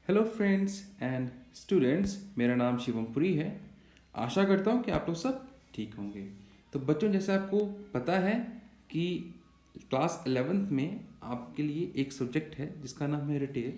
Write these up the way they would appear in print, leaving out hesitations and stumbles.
Hello friends and students, मेरा नाम शिवम पुरी है। आशा करता हूँ कि आप लोग सब ठीक होंगे। तो बच्चों, जैसे आपको पता है कि क्लास 11th में आपके लिए एक सब्जेक्ट है जिसका नाम है रिटेल।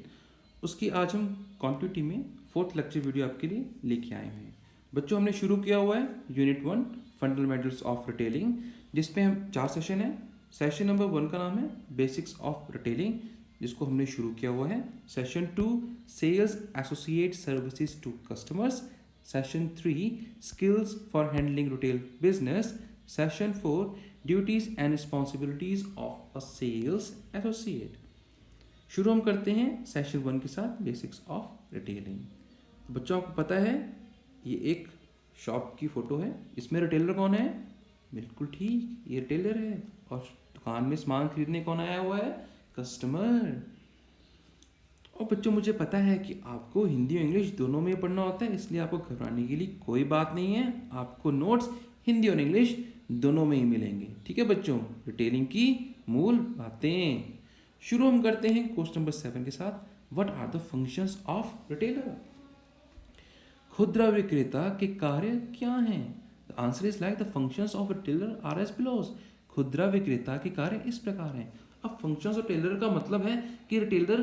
उसकी आज हम क्वांटिटी में फोर्थ लेक्चर वीडियो आपके लिए लेके आए हैं। बच्चों, हमने शुरू किया हुआ है यूनिट 1 फंडामेंटल्स ऑफ रिटेलिंग, जिसमें हम 4 सेशन है। सेशन नंबर 1 का नाम है बेसिक्स ऑफ रिटेलिंग, जिसको हमने शुरू किया हुआ है। Session 2 sales associate services to customers. Session 3 skills for handling retail business. Session 4 duties and responsibilities of a sales associate. शुरू हम करते हैं सेशन 1 के साथ, बेसिक्स ऑफ रिटेलिंग। बच्चों, आपको पता है ये एक शॉप की फोटो है। इसमें रिटेलर कौन है? बिल्कुल ठीक, ये रिटेलर है। और दुकान में सामान खरीदने कौन आया हुआ है? कस्टमर। और बच्चों, मुझे पता है कि आपको हिंदी और इंग्लिश दोनों में पढ़ना होता है, इसलिए आपको घबराने के लिए कोई बात नहीं है। आपको नोट्स हिंदी और इंग्लिश दोनों में ही मिलेंगे। ठीक है बच्चों, रिटेलिंग की मूल बातें। शुरू हम करते हैं क्वेश्चन नंबर 7 के साथ। What are the functions of retailer? खुदरा विक्रेता के कार्य क्या हैं? The answer is like the functions of retailer are as below. खुदरा विक्रेता के कार्य इस प्रकार हैं। अब फंक्शंस ऑफ रिटेलर का मतलब है कि रिटेलर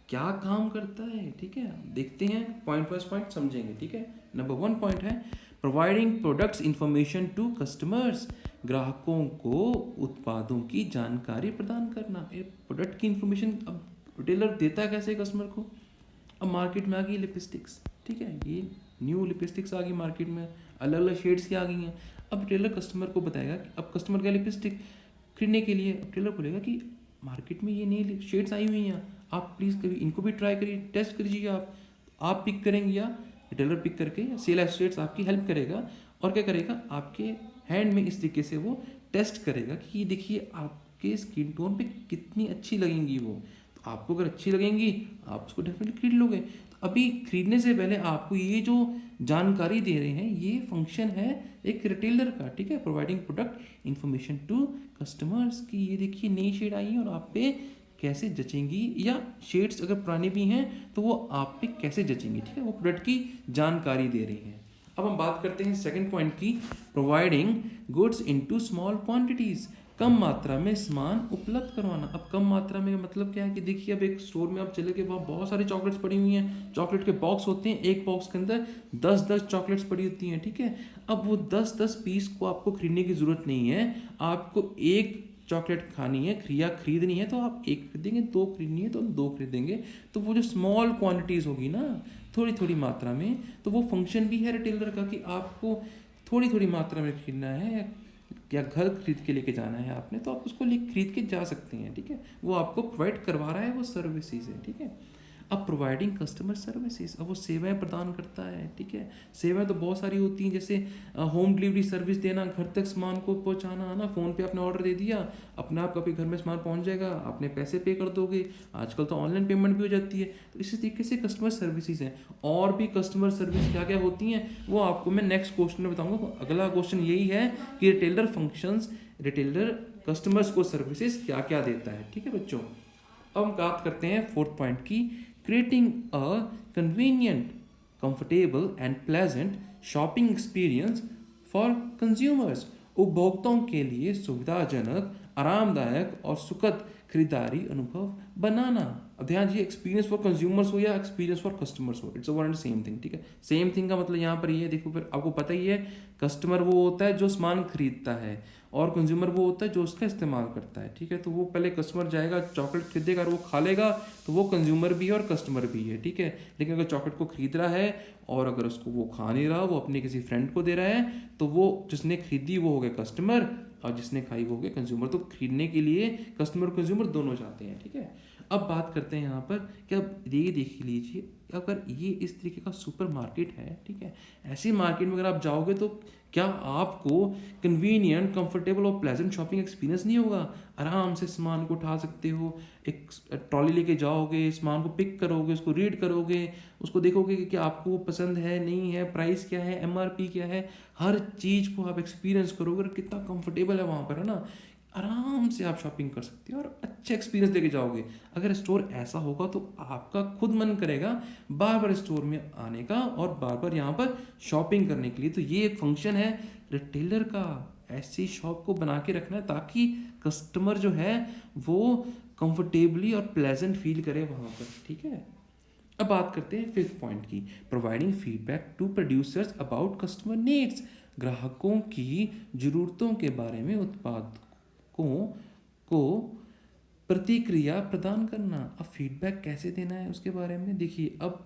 क्या काम करता है। ठीक है, देखते हैं पॉइंट वाइज पॉइंट समझेंगे। ठीक है, नंबर 1 पॉइंट है providing products information to customers. ग्राहकों को उत्पादों की जानकारी प्रदान करना। प्रोडक्ट की इंफॉर्मेशन अब रिटेलर देता है कैसे कस्टमर को? अब मार्केट में आ गई लिपस्टिक्स। ठीक है, ये न्यू लिपस्टिक्स आ गई मार्केट में, अलग अलग शेड्स की आ गई हैं। अब टेलर कस्टमर को बताएगा कि अब कस्टमर क्या लिपस्टिक खरीदने के लिए टेलर बोलेगा कि मार्केट में ये नई शेड्स आई हुई हैं, आप प्लीज़ कभी इनको भी ट्राई करिए, टेस्ट करिए। आप पिक करेंगे या टेलर पिक करके, या सेल एसोसिएट्स आपकी हेल्प करेगा। और क्या करेगा, आपके हैंड में इस तरीके से वो टेस्ट करेगा कि ये देखिए आपके स्किन टोन पे कितनी अच्छी लगेंगी वो। तो आपको अगर अच्छी लगेंगी आप उसको डेफिनेटली खरीद लोगे। तो अभी खरीदने से पहले आपको ये जो जानकारी दे रहे हैं, ये फंक्शन है एक रिटेलर का। ठीक है, providing product information to customers की ये देखिए नई शेड आई है और आप पे कैसे जचेंगी, या शेड्स अगर पुरानी भी हैं तो वो आप पे कैसे जचेंगी। ठीक है, वो प्रोडक्ट की जानकारी दे रही हैं। अब हम बात करते हैं सेकंड पॉइंट की, providing goods into small quantities. कम मात्रा में सामान उपलब्ध करवाना। अब कम मात्रा में मतलब क्या है कि देखिए, अब एक स्टोर में आप चले गए, वहाँ बहुत सारी चॉकलेट्स पड़ी हुई हैं। चॉकलेट के बॉक्स होते हैं, एक बॉक्स के अंदर 10-10 चॉकलेट्स पड़ी होती हैं। ठीक है, अब वो 10-10 पीस को आपको खरीदने की ज़रूरत नहीं है। आपको एक चॉकलेट खानी है या खरीदनी है तो आप एक खरीदेंगे, दो खरीदनी है तो हम दो खरीदेंगे। तो वो जो स्मॉल क्वांटिटीज़ होगी ना, थोड़ी थोड़ी मात्रा में, तो वो फंक्शन भी है रिटेलर का कि आपको थोड़ी थोड़ी मात्रा में खरीदना है या घर खरीद के लेके जाना है आपने, तो आप उसको खरीद के जा सकते हैं। ठीक है, वो आपको प्रोवाइड करवा रहा है, वो सर्विसेज है। ठीक है, अब प्रोवाइडिंग कस्टमर सर्विसेज, अब वो सेवाएं प्रदान करता है। ठीक है, सेवाएं तो बहुत सारी होती हैं, जैसे होम डिलीवरी सर्विस देना, घर तक सामान को पहुंचाना है ना। फ़ोन पे आपने ऑर्डर दे दिया, अपने आप आपके घर में सामान पहुंच जाएगा, आपने पैसे पे कर दोगे। आजकल तो ऑनलाइन पेमेंट भी हो जाती है। तो इसी तरीके से कस्टमर सर्विसेज हैं। और भी कस्टमर सर्विस क्या क्या होती हैं वो आपको मैं नेक्स्ट क्वेश्चन में बताऊँगा। अगला क्वेश्चन यही है कि रिटेलर फंक्शंस, रिटेलर कस्टमर्स को सर्विसेज क्या क्या देता है। ठीक है बच्चों, अब हम बात करते हैं फोर्थ पॉइंट की, creating a convenient, comfortable and pleasant shopping experience for consumers। उपभोक्ताओं के लिए सुविधाजनक, आरामदायक और सुखद खरीदारी अनुभव बनाना। अब ध्यान दीजिए, एक्सपीरियंस फॉर कंज्यूमर्स हो या एक्सपीरियंस फॉर कस्टमर्स हो, it's one and same thing. ठीक है, सेम थिंग का मतलब यहाँ पर ये देखो, फिर आपको पता ही है, कस्टमर वो होता है जो सामान खरीदता है और कंज्यूमर वो होता है जो उसका इस्तेमाल करता है। ठीक है, तो वो पहले कस्टमर जाएगा, चॉकलेट खरीदेगा और वो खा लेगा, तो वो कंज्यूमर भी है और कस्टमर भी है। ठीक है, लेकिन अगर चॉकलेट को खरीद रहा है और अगर उसको वो खा नहीं रहा, वो अपने किसी फ्रेंड को दे रहा है, तो वो जिसने खरीदी वो हो गया कस्टमर और जिसने खाई वो हो गया कंज्यूमर। तो खरीदने के लिए कस्टमर और कंज्यूमर दोनों जाते हैं। ठीक है, अब बात करते हैं यहाँ पर कि अब ये देख लीजिए, अगर ये इस तरीके का सुपर मार्केट है, ठीक है, ऐसी मार्केट में अगर आप जाओगे तो क्या आपको कन्वीनियंट, कंफर्टेबल और प्लेजेंट शॉपिंग एक्सपीरियंस नहीं होगा? आराम से सामान को उठा सकते हो, एक ट्रॉली लेके जाओगे, सामान को पिक करोगे, उसको रीड करोगे, उसको देखोगे कि आपको वो पसंद है नहीं है, प्राइस क्या है, एमआरपी क्या है, हर चीज़ को आप एक्सपीरियंस करोगे। कितना कंफर्टेबल है वहाँ पर, है ना। आराम से आप शॉपिंग कर सकते हो और अच्छा एक्सपीरियंस लेके जाओगे। अगर स्टोर ऐसा होगा तो आपका खुद मन करेगा बार बार स्टोर में आने का और बार बार यहाँ पर शॉपिंग करने के लिए। तो ये एक फंक्शन है रिटेलर का, ऐसी शॉप को बना के रखना है ताकि कस्टमर जो है वो कंफर्टेबली और प्लेजेंट फील करे वहाँ पर, ठीक है। अब बात करते हैं फिफ्थ पॉइंट की, providing feedback to producers about customer needs. ग्राहकों की ज़रूरतों के बारे में उत्पादकों को प्रतिक्रिया प्रदान करना। अब फीडबैक कैसे देना है उसके बारे में देखिए। अब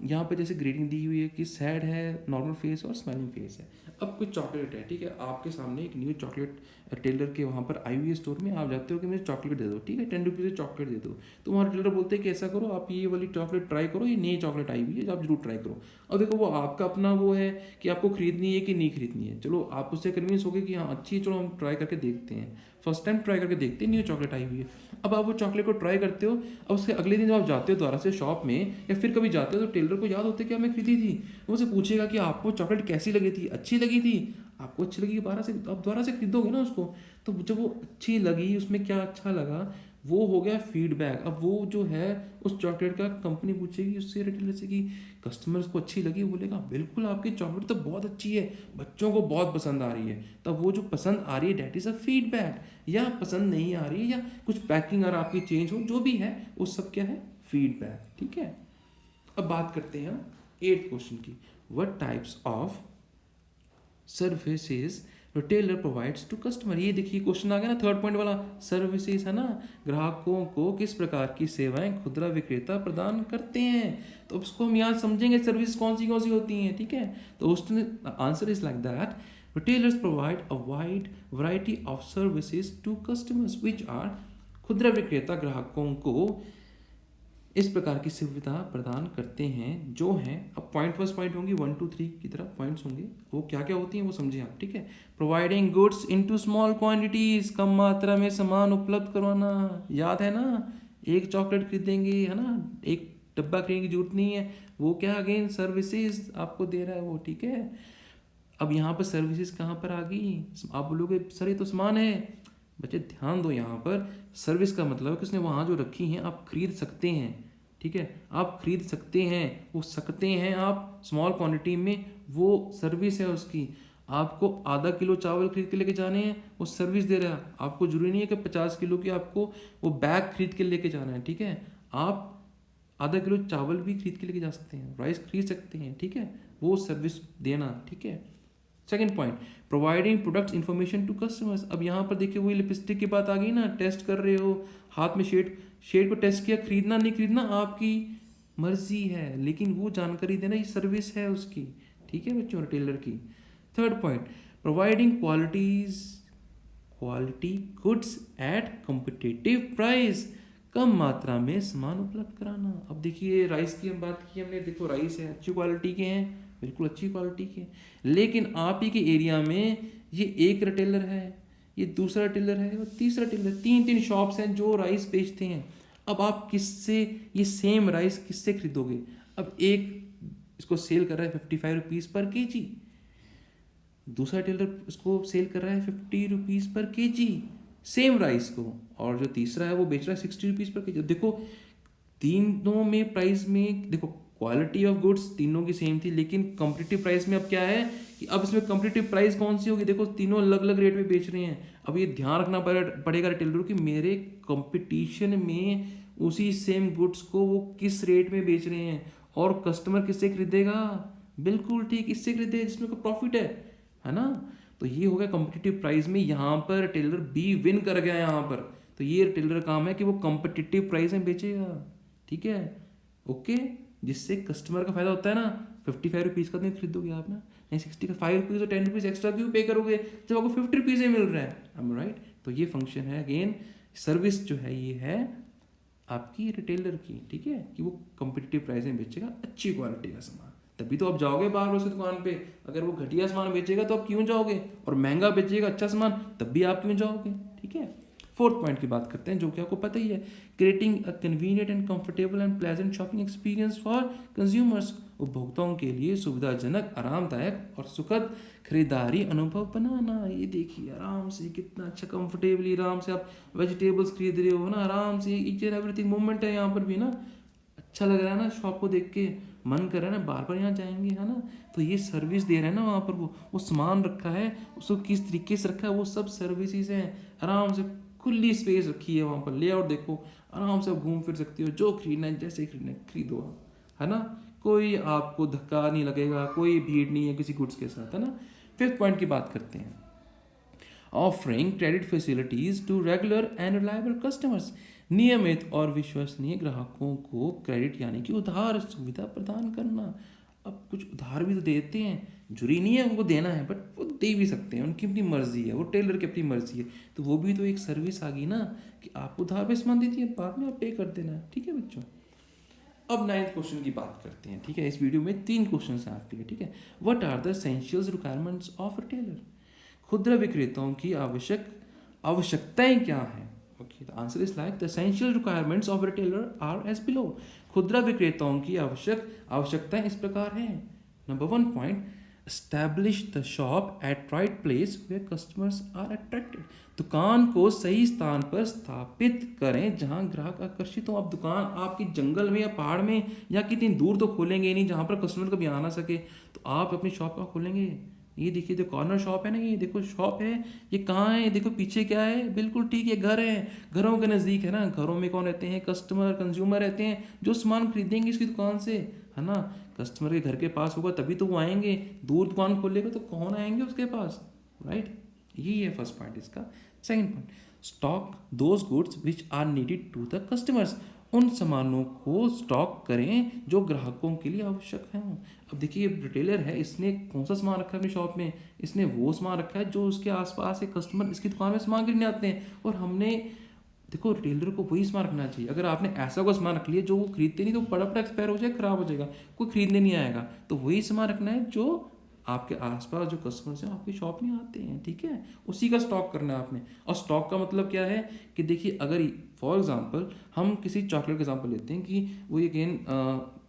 यहाँ पे जैसे ग्रेडिंग दी हुई है कि सैड है, नॉर्मल फेस और स्माइलिंग फेस है। अब कुछ चॉकलेट है, ठीक है, आपके सामने एक न्यू चॉकलेट टेलर के वहाँ पर आई हुई है स्टोर में, आप जाते हो कि मुझे चॉकलेट दे दो, ठीक है, 10 रुपीज़ चॉकलेट दे दो। तो वहाँ टेलर बोलते हैं कि ऐसा करो, आप ये वाली चॉकलेट ट्राई करो, ये नई चॉकलेट आई हुई है, आप जरूर ट्राई करो। अब देखो वो आपका अपना वो है कि आपको खरीदनी है कि नहीं खरीदनी है। चलो आप उससे कन्विंस हो गए कि हाँ अच्छी है, चलो हम ट्राई करके देखते हैं, फर्स्ट टाइम ट्राई करके देखते हैं, न्यू चॉकलेट आई हुई है। अब आप वो चॉकलेट को ट्राई करते हो, अब उसके अगले दिन जब आप जाते हो दोबारा से शॉप में या फिर कभी जाते हो तो टेलर को याद होता है कि हमें खरीदी थी, वो उसे पूछेगा कि आपको चॉकलेट कैसी लगी थी, अच्छी लगी थी, आपको अच्छी लगी, दोबारा से आप दोबारा से खरीदोगे ना उसको। तो जब वो अच्छी लगी, उसमें क्या अच्छा लगा, वो हो गया फीडबैक। अब वो जो है उस चॉकलेट का कंपनी पूछेगी उससे रिटेलर से कि कस्टमर्स को अच्छी लगी, बोलेगा बिल्कुल आपकी चॉकलेट तो बहुत अच्छी है, बच्चों को बहुत पसंद आ रही है। तब वो जो पसंद आ रही है डेट इज़ अ फीडबैक। या पसंद नहीं आ रही है या कुछ पैकिंग अगर आपकी चेंज हो, जो भी है वो सब क्या है, फीडबैक, ठीक है। अब बात करते हैं हम 8th क्वेश्चन की, what types of services retailer provides to customer. ये देखिए क्वेश्चन आ गया ना, थर्ड पॉइंट वाला, सर्विसेज है ना, ग्राहकों को किस प्रकार की सेवाएं खुदरा विक्रेता प्रदान करते हैं। तो उसको हम यहाँ समझेंगे सर्विस कौन सी होती हैं, ठीक है। तो उसने answer is like that, retailers provide a wide variety of services to customers which are, खुदरा विक्रेता ग्राहकों को इस प्रकार की सुविधा प्रदान करते हैं जो हैं, अब पॉइंट फर्स्ट पॉइंट होंगी 1 2 3 की तरह पॉइंट्स होंगे, वो क्या क्या होती हैं वो समझें आप, ठीक है। Providing goods into small quantities, कम मात्रा में सामान उपलब्ध करवाना। याद है ना, एक चॉकलेट खरीदेंगे है ना, एक डब्बा खरीदने की जरूरत नहीं है, वो क्या अगेन सर्विसेज आपको दे रहा है वो, ठीक है। अब यहाँ पर सर्विसेज कहाँ पर आ गई, आप बोलोगे सर ये तो सामान है। बच्चे ध्यान दो, यहाँ पर सर्विस का मतलब है कि उसने वहाँ जो रखी हैं आप खरीद सकते हैं, ठीक है, आप खरीद सकते हैं, वो सकते हैं आप स्मॉल क्वांटिटी में, वो सर्विस है उसकी। आपको आधा किलो चावल खरीद के लेके जाने हैं, वो सर्विस दे रहा है। आपको जरूरी नहीं है कि 50 किलो की आपको वो बैग खरीद के लेके जाना है, ठीक है। आप आधा किलो चावल भी खरीद के लेके जा सकते हैं, राइस खरीद सकते हैं, ठीक है, वो सर्विस देना, ठीक है। Second point, providing product information to customers. अब यहाँ पर देखिए वही लिपस्टिक की बात आ गई ना, टेस्ट कर रहे हो, हाथ में शेड को टेस्ट किया, खरीदना नहीं खरीदना आपकी मर्जी है, लेकिन वो जानकारी देना ये सर्विस है उसकी, ठीक है बच्चों, रिटेलर की। Third point, providing quality goods at competitive price, कम मात्रा में सामान उपलब्ध कराना। अब देखिए राइस की हम बात की हमने, देखो राइस है अच्छी क्वालिटी के हैं, बिल्कुल अच्छी क्वालिटी के, लेकिन आप ही के एरिया में ये एक रिटेलर है, ये दूसरा रिटेलर है और तीसरा रिटेलर, तीन शॉप्स हैं जो राइस बेचते हैं। अब आप किससे ये सेम राइस किससे खरीदोगे। अब एक इसको सेल कर रहा है 55 रुपीज़ पर केजी, दूसरा टेलर इसको सेल कर रहा है 50 रुपीज़ पर केजी सेम राइस को, और जो तीसरा है वो बेच रहा है 60 रुपीज़ पर केजी। देखो तीनों में प्राइस में देखो क्वालिटी ऑफ गुड्स तीनों की सेम थी, लेकिन कॉम्पिटिटिव प्राइस में अब क्या है कि अब इसमें कॉम्पिटिटिव प्राइस कौन सी होगी, देखो तीनों अलग अलग रेट में बेच रहे हैं। अब ये ध्यान रखना पड़ेगा रिटेलर कि मेरे कंपटीशन में उसी सेम गुड्स को वो किस रेट में बेच रहे हैं, और कस्टमर किससे खरीदेगा, बिल्कुल ठीक इससे खरीदेगा जिसमें को प्रॉफिट है ना। तो ये हो गया कॉम्पिटिटिव प्राइस में, यहाँ पर रिटेलर बी विन कर गया यहाँ पर। तो ये रिटेलर का काम है कि वो कॉम्पिटिटिव प्राइस में बेचेगा, ठीक है, ओके, जिससे कस्टमर का फायदा होता है ना। 55 रुपीज़ का नहीं खरीदोगे आप ना, नहीं 60 का, 5 रुपीज़ और 10 रुपीज़ एक्स्ट्रा क्यों पे करोगे जब आपको 50 रुपीज़ मिल रहा है, am I right? तो ये फंक्शन है अगेन, सर्विस जो है ये है आपकी रिटेलर की, ठीक है, कि वो कॉम्पिटिटिव प्राइस में बेचेगा अच्छी क्वालिटी का सामान, तभी तो आप जाओगे बाहर उसकी दुकान पे। अगर वो घटिया सामान बेचेगा तो आप क्यों जाओगे, और महंगा बेचेगा अच्छा सामान तब भी आप क्यों जाओगे, ठीक है। फोर्थ पॉइंट की बात करते हैं जो कि आपको पता ही है, creating a convenient and comfortable and pleasant shopping experience for consumers, उपभोक्ताओं के लिए सुविधाजनक, आरामदायक और सुखद खरीदारी अनुभव बनाना। ये देखिए आराम से कितना अच्छा कंफर्टेबली आराम से आप वेजिटेबल्स खरीद रहे हो ना, आराम से ईच एंड एवरीथिंग मूवमेंट है यहाँ पर भी ना, अच्छा लग रहा है ना, शॉप को देख के मन कर रहा है ना बार बार यहाँ जाएंगे, है ना। तो ये सर्विस दे रहे हैं ना वहाँ पर, वो सामान रखा है, उसको किस तरीके से रखा है, वो सब सर्विसेज हैं। आराम से खुली स्पेस रखी है वहाँ पर, लेआउट देखो, आराम से आप घूम फिर सकते हो, जो खरीदना है जैसे खरीदना है खरीदो आप, है ना। कोई आपको धक्का नहीं लगेगा, कोई भीड़ नहीं है किसी गुड्स के साथ, है ना। फिफ्थ पॉइंट की बात करते हैं, offering credit facilities to regular and reliable customers, नियमित और विश्वसनीय ग्राहकों को क्रेडिट यानी कि उधार सुविधा प्रदान करना। अब कुछ उधार भी तो देते हैं, जुरी नहीं है उनको देना है, बट वो दे भी सकते हैं, उनकी अपनी मर्जी है, वो टेलर की अपनी मर्जी है, तो वो भी तो एक सर्विस आ गई ना कि आप उधार पे सामान दीजिए, बाद में आप पे कर देना, ठीक है बच्चों। अब 9th क्वेश्चन की बात करते हैं, ठीक है। इस वीडियो में 3 क्वेश्चन हैं आपके लिए, ठीक है। What are the essentials requirements of a retailer, खुदरा विक्रेताओं की आवश्यकताएं क्या हैं। Okay, the answer is like the essential requirements of a retailer are as below, खुदरा विक्रेताओं की आवश्यकताएं इस प्रकार हैं। Number 1 point, establish the shop at right place where customers are attracted, दुकान को सही स्थान पर स्थापित करें जहां ग्राहक आकर्षित हो। आप दुकान आपकी जंगल में या पहाड़ में या कितनी दूर तो खोलेंगे नहीं जहां पर कस्टमर कभी आ ना सके, तो आप अपनी शॉप का खोलेंगे। ये देखिए जो कॉर्नर शॉप है ना, ये देखो शॉप है, ये कहाँ है, देखो पीछे क्या है, बिल्कुल ठीक है, घर है, घरों के नज़दीक है ना। घरों में कौन रहते हैं, कस्टमर कंज्यूमर रहते हैं जो सामान खरीदेंगे इसकी दुकान से, है ना। कस्टमर के घर के पास होगा तभी तो वो आएंगे, दूर दुकान खोलेगा तो कौन आएंगे उसके पास, राइट। यही है फर्स्ट पॉइंट इसका। Second point, stock those goods which are needed to the customers, उन सामानों को स्टॉक करें जो ग्राहकों के लिए आवश्यक हैं। अब देखिए रिटेलर है, इसने कौन सा सामान रखा है अपनी शॉप में, इसने वो सामान रखा है जो उसके आसपास एक कस्टमर इसकी दुकान में सामान खरीदने आते हैं, और हमने देखो रिटेलर को वही सामान रखना चाहिए। अगर आपने ऐसा कोई सामान रख लिया जो वो खरीदते नहीं, तो पड़ा पड़ा एक्सपायर हो जाएगा, खराब हो जाएगा, कोई खरीदने नहीं आएगा। तो वही सामान रखना है जो आपके आसपास जो कस्टमर्स हैं आपकी शॉप में आते हैं, ठीक है, उसी का स्टॉक करना है आपने। और स्टॉक का मतलब क्या है कि देखिए अगर फॉर एग्जांपल हम किसी चॉकलेट का एग्जांपल लेते हैं कि वो अगेन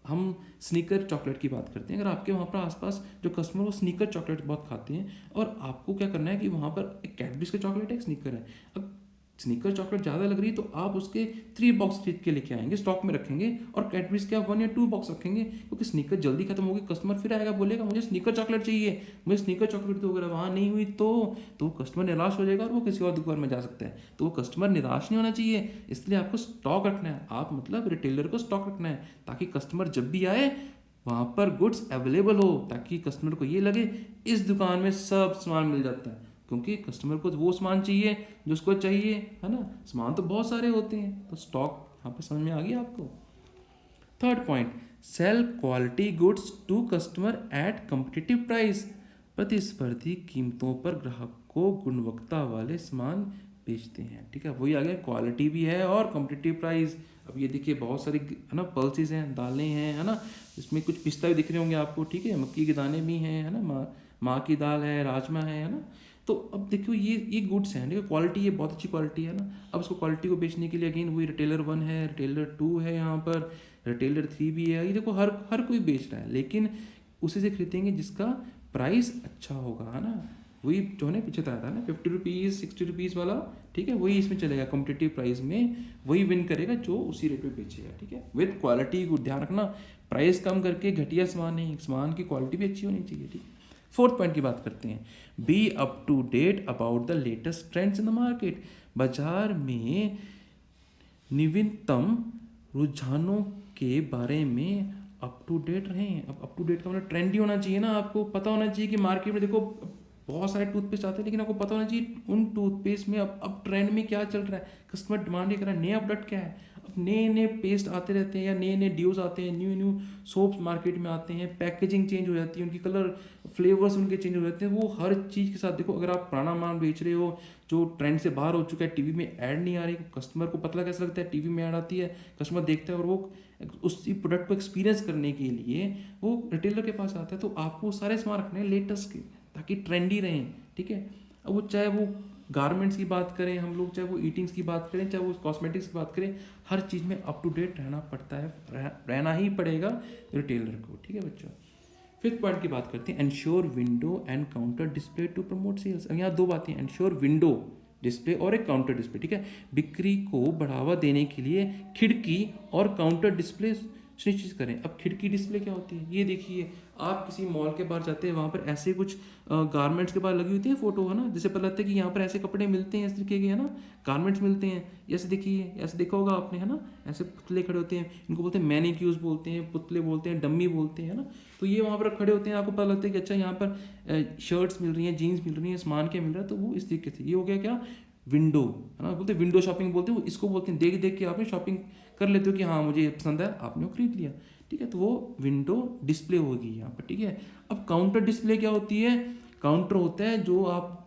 हम स्नीकर चॉकलेट की बात करते हैं। अगर आपके वहाँ पर आसपास जो कस्टमर वो स्नीकर चॉकलेट बहुत खाते हैं, और आपको क्या करना है कि वहाँ पर एक कैडबरीज का चॉकलेट है, एक स्नीकर है, अब स्नीकर चॉकलेट ज़्यादा लग रही है तो आप उसके 3 बॉक्स खरीद के लेके आएंगे, स्टॉक में रखेंगे, और कैडबरीज के आप 1 या 2 बॉक्स रखेंगे, क्योंकि स्नीकर जल्दी खत्म होगी, कस्टमर फिर आएगा बोलेगा मुझे स्नीकर चॉकलेट चाहिए, मुझे स्नीकर चॉकलेट दो। अगर वहाँ नहीं हुई तो कस्टमर निराश हो जाएगा और वो किसी और दुकान में जा सकता है। तो वो कस्टमर निराश नहीं होना चाहिए, इसलिए आपको स्टॉक रखना है, आप मतलब रिटेलर को स्टॉक रखना है, ताकि कस्टमर जब भी आए वहाँ पर गुड्स अवेलेबल हो, ताकि कस्टमर को ये लगे इस दुकान में सब सामान मिल जाता है, क्योंकि कस्टमर को वो सामान चाहिए जो उसको चाहिए, है ना। सामान तो बहुत सारे होते हैं, तो स्टॉक यहाँ पे समझ में आ गया आपको। Third point, sell quality goods to customer at competitive price, प्रतिस्पर्धी कीमतों पर ग्राहक को गुणवत्ता वाले सामान बेचते हैं, ठीक है। वही आ गया, क्वालिटी भी है और कम्पिटिटिव प्राइस। अब ये देखिए बहुत सारी है ना पल्सेस हैं, दालें हैं, है ना, इसमें कुछ पिस्ता भी दिख रहे होंगे आपको, ठीक है, मक्की के दाने भी हैं, है ना, माँ की दाल है, राजमा है ना। तो अब देखो ये गुड्स हैं, देखो क्वालिटी ये बहुत अच्छी क्वालिटी है ना। अब उसको क्वालिटी को बेचने के लिए अगेन वही रिटेलर 1 है, रिटेलर 2 है, यहाँ पर रिटेलर 3 भी है, ये देखो हर कोई बेच रहा है, लेकिन उसी से खरीदेंगे जिसका प्राइस अच्छा होगा, है ना। वही जो है पीछे था ना 50 रुपीज़ 60 रुपीज़ वाला, ठीक है, वही इसमें चलेगा, कॉम्पिटिटिव प्राइस में वही विन करेगा जो उसी रेट पे बेचेगा, ठीक है, विद क्वालिटी को ध्यान रखना, प्राइस कम करके घटिया सामान नहीं, सामान की क्वालिटी भी अच्छी होनी चाहिए, ठीक है। फोर्थ पॉइंट की बात करते हैं, be up to date about the latest trends in the market, बाजार में नवीनतम रुझानों के बारे में अप टू डेट रहें। अब अप टू डेट का मतलब ट्रेंडी होना चाहिए ना, आपको पता होना चाहिए कि मार्केट में देखो बहुत सारे टूथपेस्ट आते हैं, लेकिन आपको पता होना चाहिए उन टूथपेस्ट में अब ट्रेंड में क्या चल रहा है, कस्टमर डिमांड ये कर रहा है, नया प्रोडक्ट क्या है। अब नए नए पेस्ट आते रहते हैं या नए नए ड्यूज आते हैं, न्यू सोप्स मार्केट में आते हैं, पैकेजिंग चेंज हो जाती है, उनकी कलर फ्लेवर्स उनके चेंज हो जाते हैं। वो हर चीज़ के साथ देखो, अगर आप पुराना माल बेच रहे हो जो ट्रेंड से बाहर हो चुका है, टीवी में ऐड नहीं आ रही, कस्टमर को पता कैसे लगता है, टीवी में ऐड आती है, कस्टमर देखता है और वो उसी प्रोडक्ट को एक्सपीरियंस करने के लिए वो रिटेलर के पास आता है। तो आपको सारे सामान रखने हैं लेटेस्ट के, ताकि ट्रेंडी रहें, ठीक है। अब वो चाहे वो गारमेंट्स की बात करें हम लोग, चाहे वो ईटिंग्स की बात करें, चाहे वो कॉस्मेटिक्स की बात करें, हर चीज़ में अप टू डेट रहना पड़ता है, रहना ही पड़ेगा रिटेलर को। ठीक है बच्चों, फिफ्थ पॉइंट की बात करते हैं, ensure window and counter display to promote sales. अब यहाँ दो बातें, एंश्योर विंडो डिस्प्ले और एक काउंटर डिस्प्ले। ठीक है, बिक्री को बढ़ावा देने के लिए खिड़की और काउंटर डिस्प्ले सुनिश्चित करें। अब खिड़की डिस्प्ले क्या होती है, ये देखिए, आप किसी मॉल के बाहर जाते हैं, वहाँ पर ऐसे कुछ गारमेंट्स के बाहर लगी होती है फोटो, है ना, जिससे पता लगता है कि यहाँ पर ऐसे कपड़े मिलते हैं, इस तरीके के, है ना, गारमेंट्स मिलते हैं। ऐसे देखिए, ऐसे देखा होगा आपने, है ना, ऐसे पुतले खड़े होते हैं, इनको बोलते हैं मैनिक्यूज बोलते हैं, पुतले बोलते हैं, डम्मी बोलते हैं, है ना। तो ये वहाँ पर खड़े होते हैं, आपको पता लगता है कि अच्छा यहाँ पर शर्ट्स मिल रही हैं, जीन्स मिल रही हैं, सामान क्या मिल रहा है, तो वो इस तरीके से। ये हो गया क्या, विंडो, है ना, बोलते हैं विंडो शॉपिंग बोलते हैं, इसको बोलते हैं देख देख के आपने शॉपिंग कर लेते हो कि हाँ मुझे पसंद है, आपने वो खरीद लिया। ठीक है, तो वो विंडो डिस्प्ले होगी यहाँ पर। ठीक है, अब काउंटर डिस्प्ले क्या होती है, काउंटर होता है जो आप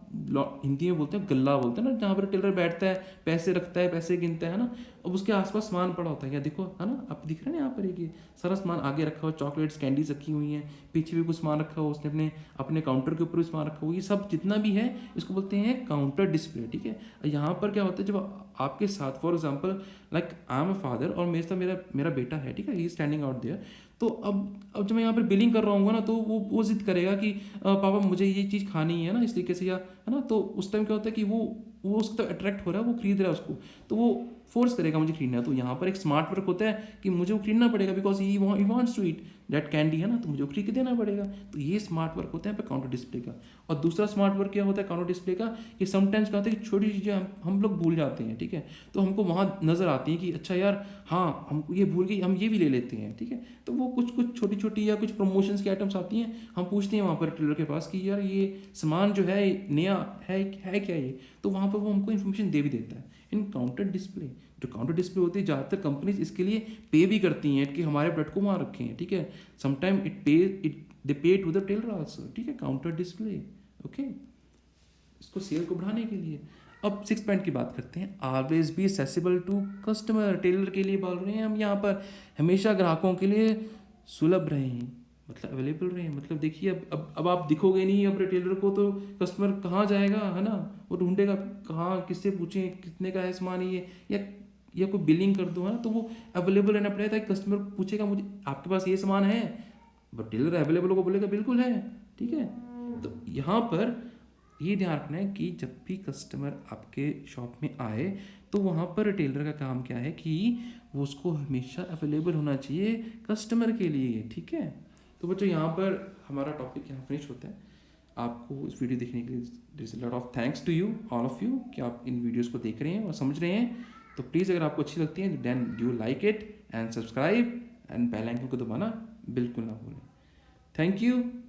हिंदी में बोलते हैं गल्ला बोलते हैं ना, जहाँ पर टेलर बैठता है, पैसे रखता है, पैसे गिनता है ना। अब उसके आसपास सामान पड़ा होता है, क्या देखो, है ना, आप दिख रहे हैं यहाँ पर, एक ये सारा सामान आगे रखा हुआ, चॉकलेट्स कैंडीज रखी हुई हैं, पीछे भी कुछ सामान रखा हुआ, उसने अपने अपने काउंटर के ऊपर भी सामान रखा हुआ, ये सब जितना भी है इसको बोलते हैं काउंटर डिस्प्ले। ठीक है, यहाँ पर क्या होता है, जब आपके साथ for example like I am a father और मेरे साथ मेरा मेरा बेटा है, ठीक है, ही स्टैंडिंग आउट देयर, तो अब जब मैं यहाँ पर बिलिंग कर रहा हूँ ना, तो वो जिद करेगा कि पापा मुझे ये चीज़ खानी है ना, इस तरीके से, या है ना, तो उस टाइम क्या होता है कि वो उसको तो अट्रैक्ट हो रहा है, वो खरीद रहा है उसको, तो वो फोर्स करेगा मुझे खरीदना है। तो यहाँ पर एक स्मार्ट वर्क होता है कि मुझे वो खरीदना पड़ेगा, because he wants to eat that candy, है ना, तो मुझे वो खरीद के देना पड़ेगा। तो ये स्मार्ट वर्क होता है यहाँ पे काउंटर डिस्प्ले का। और दूसरा स्मार्ट वर्क क्या होता है काउंटर डिस्प्ले का, कि समटाइम्स क्या होता है कि छोटी चीज़ें हम लोग भूल जाते हैं। ठीक है, तो हमको वहाँ नज़र आती है कि अच्छा यार, हाँ हमको ये भूल गई, हम ये भी ले लेते हैं। ठीक है, तो वो कुछ छोटी छोटी या कुछ प्रमोशंस की आइटम्स आती हैं, हम पूछते हैं वहाँ पर टेलर के पास कि यार ये सामान जो है नया है क्या ये, तो वहाँ पर वो हमको इन्फॉर्मेशन दे भी देता है इन काउंटर डिस्प्ले। जो काउंटर डिस्प्ले होती है, ज़्यादातर कंपनीज इसके लिए पे भी करती हैं कि हमारे प्रोडक्ट को वहाँ रखें। ठीक है, समटाइम दे पे टू द टेलर आल्सो। ठीक है, काउंटर डिस्प्ले, ओके, इसको सेल को बढ़ाने के लिए। अब सिक्स पॉइंट की बात करते हैं, always be accessible to customer. Retailer के लिए बोल रहे हैं हम यहाँ पर, हमेशा ग्राहकों के लिए सुलभ रहें, मतलब अवेलेबल रहें। मतलब देखिए, अब आप दिखोगे नहीं अब टेलर को, तो कस्टमर कहाँ जाएगा, है ना, वो ढूंढेगा कहाँ, किससे पूछें कितने का है सामान ये, या कोई बिलिंग कर दो, है ना, तो वो अवेलेबल रहना पड़ेगा। कस्टमर पूछेगा मुझे आपके पास ये सामान है, बट टेलर अवेलेबल होगा, बोलेगा बिल्कुल है। ठीक है, तो यहाँ पर ये ध्यान रखना है कि जब भी कस्टमर आपके शॉप में आए, तो वहाँ पर रिटेलर का काम क्या है कि वो उसको हमेशा अवेलेबल होना चाहिए कस्टमर के लिए। ठीक है, तो बच्चों यहाँ पर हमारा टॉपिक यहाँ फिनिश होता है। आपको इस वीडियो देखने के लिए this lot of thanks to you all of you कि आप इन वीडियोस को देख रहे हैं और समझ रहे हैं। तो प्लीज़ अगर आपको अच्छी लगती है then do like it and subscribe and bell icon को दबाना बिल्कुल ना भूलें। Thank you.